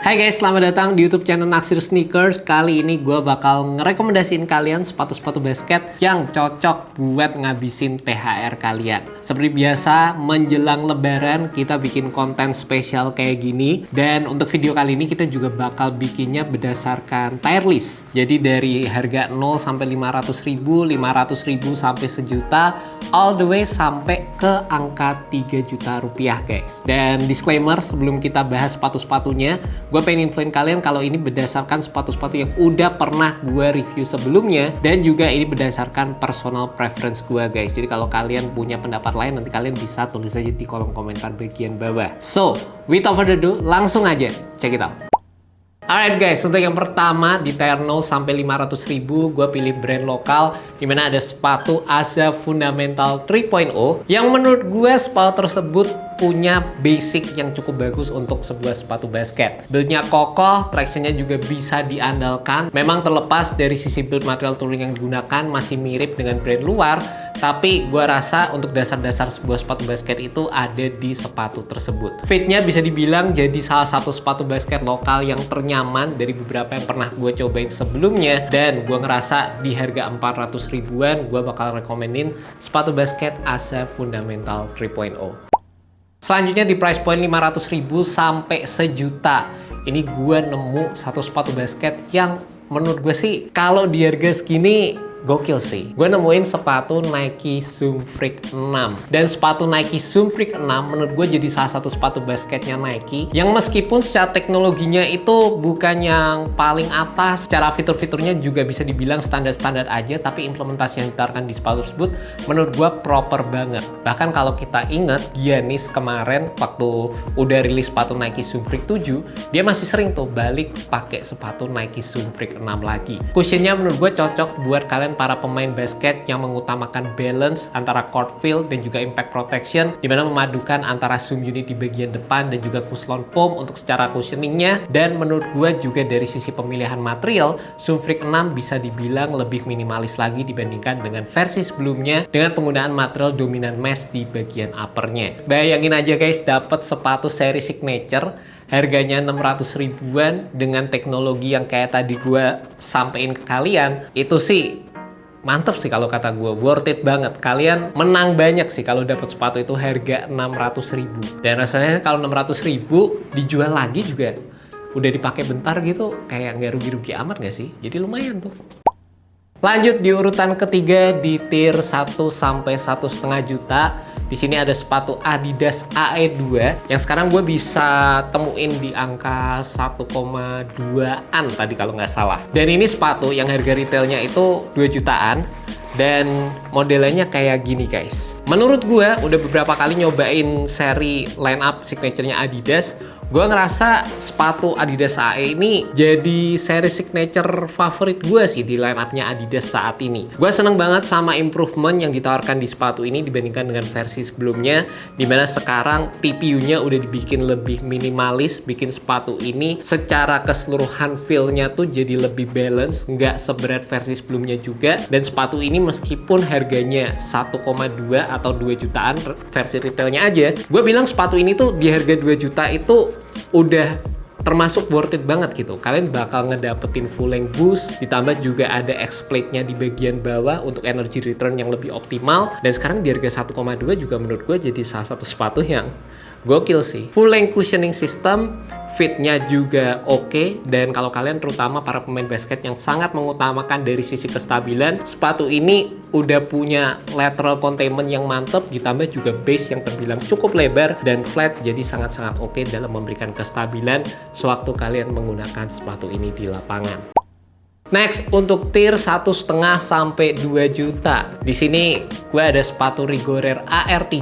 Hai guys, selamat datang di YouTube channel Naksir Sneakers. Kali ini gue bakal ngerekomendasiin kalian sepatu-sepatu basket yang cocok buat ngabisin THR kalian. Seperti biasa, menjelang lebaran kita bikin konten spesial kayak gini. Dan untuk video kali ini kita juga bakal bikinnya berdasarkan tier list. Jadi dari harga 0 sampai 500 ribu, 500 ribu sampai sejuta, all the way sampai ke angka 3 juta rupiah guys. Dan disclaimer sebelum kita bahas sepatu-sepatunya, gue pengen infoin kalian kalau ini berdasarkan sepatu-sepatu yang udah pernah gue review sebelumnya, dan juga ini berdasarkan personal preference gue guys. Jadi kalau kalian punya pendapat lain, nanti kalian bisa tulis aja di kolom komentar bagian bawah. So, without further ado, langsung aja check it out. Alright guys, untuk yang pertama di tier 0 sampai 500 ribu, gue pilih brand lokal, dimana ada sepatu Asa Fundamental 3.0 yang menurut gue sepatu tersebut punya basic yang cukup bagus untuk sebuah sepatu basket. Build-nya kokoh, traction-nya juga bisa diandalkan. Memang terlepas dari sisi build material tooling yang digunakan masih mirip dengan brand luar, tapi gue rasa untuk dasar-dasar sebuah sepatu basket itu ada di sepatu tersebut. Fit-nya bisa dibilang jadi salah satu sepatu basket lokal yang ternyaman dari beberapa yang pernah gue cobain sebelumnya, dan gue ngerasa di harga 400 ribuan gue bakal rekomenin sepatu basket Asa Fundamental 3.0. Selanjutnya di price point 500 ribu sampai sejuta, ini gue nemu satu sepatu basket yang menurut gue sih kalau di harga segini gokil sih. Gue nemuin sepatu Nike Zoom Freak 6. Dan sepatu Nike Zoom Freak 6 menurut gue jadi salah satu sepatu basketnya Nike yang meskipun secara teknologinya itu bukan yang paling atas, secara fitur-fiturnya juga bisa dibilang standar-standar aja, tapi implementasi yang ditawarkan di sepatu tersebut menurut gue proper banget. Bahkan kalau kita inget, Giannis kemarin waktu udah rilis sepatu Nike Zoom Freak 7, dia masih sering tuh balik pakai sepatu Nike Zoom Freak 6 lagi. Cushionnya menurut gue cocok buat kalian para pemain basket yang mengutamakan balance antara court feel dan juga impact protection, dimana memadukan antara zoom unit di bagian depan dan juga Cushlon foam untuk secara cushioningnya. Dan menurut gue juga dari sisi pemilihan material, Zoom Freak 6 bisa dibilang lebih minimalis lagi dibandingkan dengan versi sebelumnya dengan penggunaan material dominan mesh di bagian uppernya. Bayangin aja guys, dapat sepatu seri signature harganya 600 ribuan dengan teknologi yang kayak tadi gue sampein ke kalian, itu sih mantep sih kalau kata gue, worth it banget. Kalian menang banyak sih kalau dapat sepatu itu harga 600 ribu. Dan rasanya kalau 600 ribu dijual lagi juga udah dipakai bentar gitu, kayak nggak rugi-rugi amat nggak sih? Jadi lumayan tuh. Lanjut di urutan ketiga di tier 1 sampai 1,5 juta. Di sini ada sepatu Adidas AE2 yang sekarang gue bisa temuin di angka 1,2an tadi kalau nggak salah. Dan ini sepatu yang harga retailnya itu 2 jutaan dan modelnya kayak gini guys. Menurut gue udah beberapa kali nyobain seri line up signature-nya Adidas, gue ngerasa sepatu Adidas AE ini jadi seri signature favorit gue sih di line up-nya Adidas saat ini. Gue seneng banget sama improvement yang ditawarkan di sepatu ini dibandingkan dengan versi sebelumnya, dimana sekarang TPU-nya udah dibikin lebih minimalis, bikin sepatu ini secara keseluruhan feel-nya tuh jadi lebih balance, nggak seberat versi sebelumnya juga. Dan sepatu ini meskipun harganya 1,2 atau 2 jutaan versi retailnya aja, gue bilang sepatu ini tuh di harga 2 juta itu udah termasuk worth it banget gitu. Kalian bakal ngedapetin full length boost, ditambah juga ada X-plate-nya di bagian bawah untuk energy return yang lebih optimal. Dan sekarang di harga 1,2 juga menurut gue jadi salah satu sepatu yang gokil sih. Full length cushioning system, fitnya juga oke. Dan kalau kalian terutama para pemain basket yang sangat mengutamakan dari sisi kestabilan, sepatu ini udah punya lateral containment yang mantep, ditambah juga base yang terbilang cukup lebar dan flat, jadi sangat-sangat oke dalam memberikan kestabilan sewaktu kalian menggunakan sepatu ini di lapangan. Next, untuk tier 1,5 sampai 2 juta. Di sini gue ada sepatu Rigorer AR3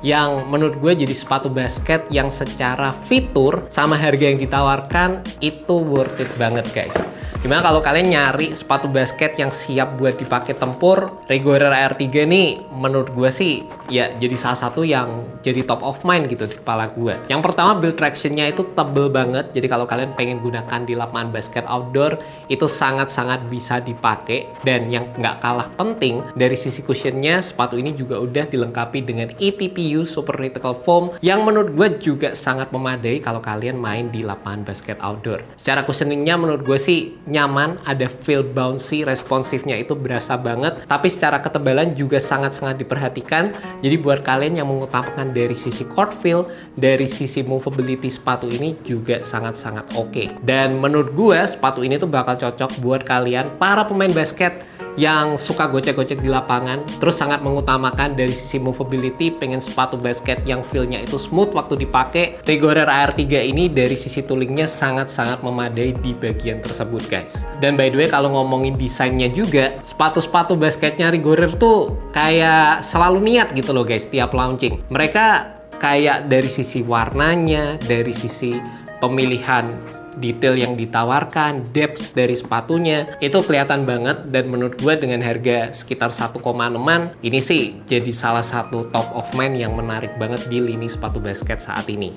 yang menurut gue jadi sepatu basket yang secara fitur sama harga yang ditawarkan itu worth it banget guys. Gimana kalau kalian nyari sepatu basket yang siap buat dipakai tempur, Rigore AR3 nih menurut gue sih ya jadi salah satu yang jadi top of mind gitu di kepala gue. Yang pertama, build tractionnya itu tebel banget, jadi kalau kalian pengen gunakan di lapangan basket outdoor itu sangat-sangat bisa dipakai. Dan yang nggak kalah penting, dari sisi cushionnya sepatu ini juga udah dilengkapi dengan eTPU Super Critical Foam yang menurut gue juga sangat memadai kalau kalian main di lapangan basket outdoor. Secara cushioningnya menurut gue sih nyaman, ada feel bouncy, responsifnya itu berasa banget, tapi secara ketebalan juga sangat-sangat diperhatikan. Jadi buat kalian yang mengutamakan dari sisi court feel, dari sisi movability sepatu ini juga sangat-sangat oke. Dan menurut gue sepatu ini tuh bakal cocok buat kalian para pemain basket yang suka gocek-gocek di lapangan, terus sangat mengutamakan dari sisi movability, pengen sepatu basket yang feel-nya itu smooth waktu dipakai. Rigore AR3 ini dari sisi toolingnya sangat-sangat memadai di bagian tersebut guys. Dan by the way, kalau ngomongin desainnya juga, sepatu-sepatu basketnya Rigore tuh kayak selalu niat gitu loh guys tiap launching. Mereka kayak dari sisi warnanya, dari sisi pemilihan detail yang ditawarkan, depth dari sepatunya itu kelihatan banget. Dan menurut gue dengan harga sekitar 1,6an ini sih jadi salah satu top of mind yang menarik banget di lini sepatu basket saat ini.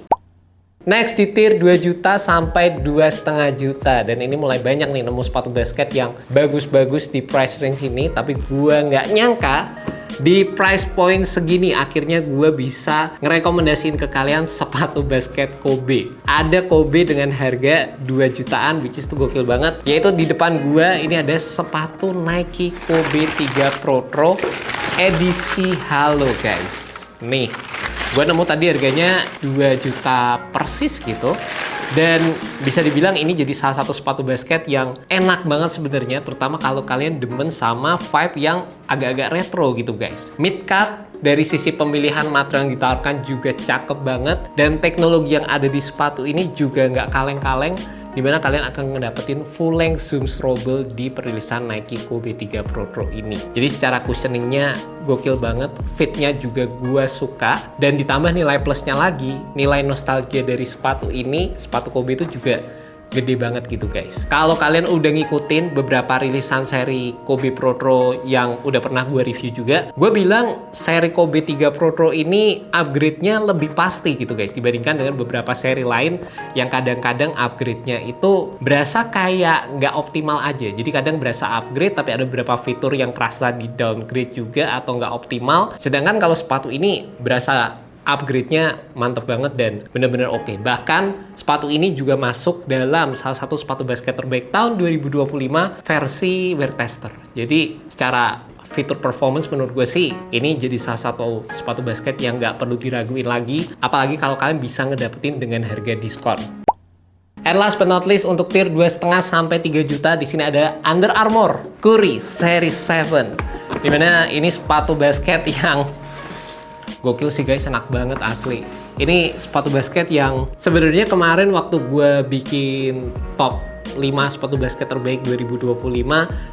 Next di tier 2 juta sampai 2,5 juta, dan ini mulai banyak nih nemu sepatu basket yang bagus-bagus di price range ini. Tapi gue nggak nyangka di price point segini akhirnya gue bisa ngerekomendasiin ke kalian sepatu basket Kobe. Ada Kobe dengan harga 2 jutaan, which is tuh gokil banget. Yaitu di depan gue ini ada sepatu Nike Kobe 3 Pro edisi halo guys. Nih, gue nemu tadi harganya 2 juta persis gitu. Dan bisa dibilang ini jadi salah satu sepatu basket yang enak banget sebenarnya, terutama kalau kalian demen sama vibe yang agak-agak retro gitu guys. Mid cut, dari sisi pemilihan material yang ditawarkan juga cakep banget, dan teknologi yang ada di sepatu ini juga nggak kaleng-kaleng, dimana kalian akan ngedapetin full length zoom strobel di perilisan Nike Kobe 3 Pro ini. Jadi secara cushioningnya gokil banget, fitnya juga gua suka, dan ditambah nilai plusnya lagi, nilai nostalgia dari sepatu ini, sepatu Kobe itu juga gede banget gitu guys. Kalau kalian udah ngikutin beberapa rilisan seri Kobe Pro yang udah pernah gue review juga, gue bilang seri Kobe 3 Pro ini upgrade-nya lebih pasti gitu guys, dibandingkan dengan beberapa seri lain yang kadang-kadang upgrade-nya itu berasa kayak nggak optimal aja. Jadi kadang berasa upgrade tapi ada beberapa fitur yang kerasa di downgrade juga atau nggak optimal. Sedangkan kalau sepatu ini berasa upgrade-nya mantep banget dan bener-bener oke. Bahkan sepatu ini juga masuk dalam salah satu sepatu basket terbaik tahun 2025 versi Wear Tester. Jadi secara fitur performance menurut gue sih ini jadi salah satu sepatu basket yang nggak perlu diraguin lagi, apalagi kalau kalian bisa ngedapetin dengan harga diskon. And last but not least, untuk tier 2,5 sampai 3 juta di sini ada Under Armour Curry Series 7. Dimana ini sepatu basket yang gokil sih guys, enak banget asli. Ini sepatu basket yang sebenarnya kemarin waktu gue bikin top 5 sepatu basket terbaik 2025,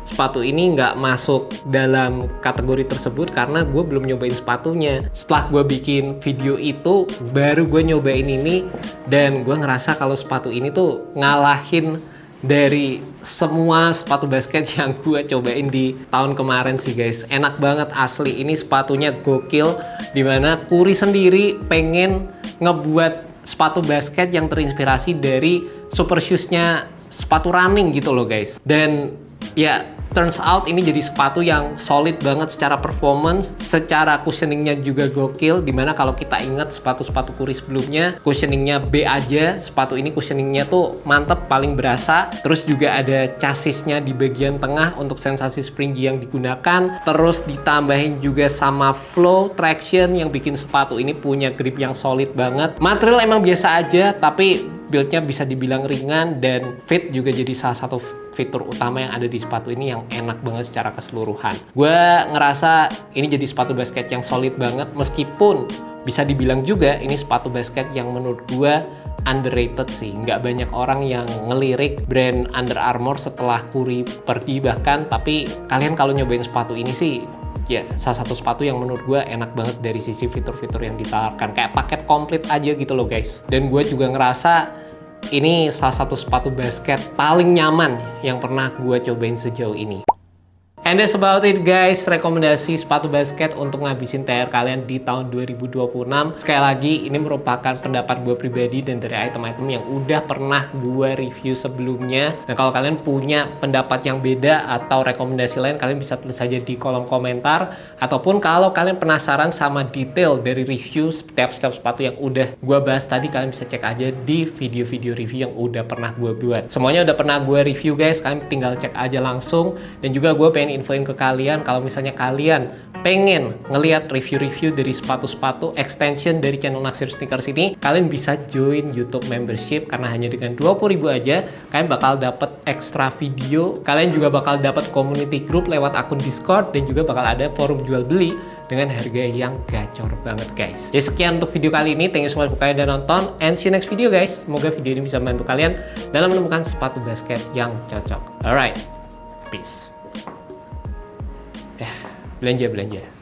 sepatu ini nggak masuk dalam kategori tersebut karena gue belum nyobain sepatunya. Setelah gue bikin video itu, baru gue nyobain ini, dan gue ngerasa kalau sepatu ini tuh ngalahin dari semua sepatu basket yang gue cobain di tahun kemarin sih guys. Enak banget asli, ini sepatunya gokil, dimana Curry sendiri pengen ngebuat sepatu basket yang terinspirasi dari super shoes-nya sepatu running gitu loh guys. Dan ya turns out ini jadi sepatu yang solid banget secara performance, secara cushioningnya juga gokil, dimana kalau kita ingat sepatu-sepatu Curry sebelumnya cushioningnya B aja, sepatu ini cushioningnya tuh mantep, paling berasa. Terus juga ada chassisnya di bagian tengah untuk sensasi springy yang digunakan, terus ditambahin juga sama flow traction yang bikin sepatu ini punya grip yang solid banget. Material emang biasa aja, tapi build-nya bisa dibilang ringan, dan fit juga jadi salah satu fitur utama yang ada di sepatu ini yang enak banget secara keseluruhan. Gue ngerasa ini jadi sepatu basket yang solid banget, meskipun bisa dibilang juga ini sepatu basket yang menurut gue underrated sih. Nggak banyak orang yang ngelirik brand Under Armour setelah Curry pergi bahkan, tapi kalian kalau nyobain sepatu ini sih ya salah satu sepatu yang menurut gue enak banget dari sisi fitur-fitur yang ditawarkan, kayak paket komplit aja gitu loh guys. Dan gue juga ngerasa Ini salah satu sepatu basket paling nyaman yang pernah gue cobain sejauh ini. And that's about it guys, rekomendasi sepatu basket untuk ngabisin THR kalian di tahun 2026. Sekali lagi, ini merupakan pendapat gue pribadi dan dari item-item yang udah pernah gue review sebelumnya. Dan kalau kalian punya pendapat yang beda atau rekomendasi lain, kalian bisa tulis saja di kolom komentar. Ataupun kalau kalian penasaran sama detail dari review setiap sepatu yang udah gue bahas tadi, kalian bisa cek aja di video-video review yang udah pernah gue buat. Semuanya udah pernah gue review guys, kalian tinggal cek aja langsung. Dan juga gue pengen infoin ke kalian kalau misalnya kalian pengen ngelihat review-review dari sepatu-sepatu extension dari channel Naksir Sneakers ini, kalian bisa join YouTube membership karena hanya dengan 20.000 aja kalian bakal dapat extra video, kalian juga bakal dapat community group lewat akun Discord, dan juga bakal ada forum jual beli dengan harga yang gacor banget guys. Ya sekian untuk video kali ini, thank you so much buat kalian udah nonton, and see you next video guys. Semoga video ini bisa membantu kalian dalam menemukan sepatu basket yang cocok. Alright, peace. Belanja.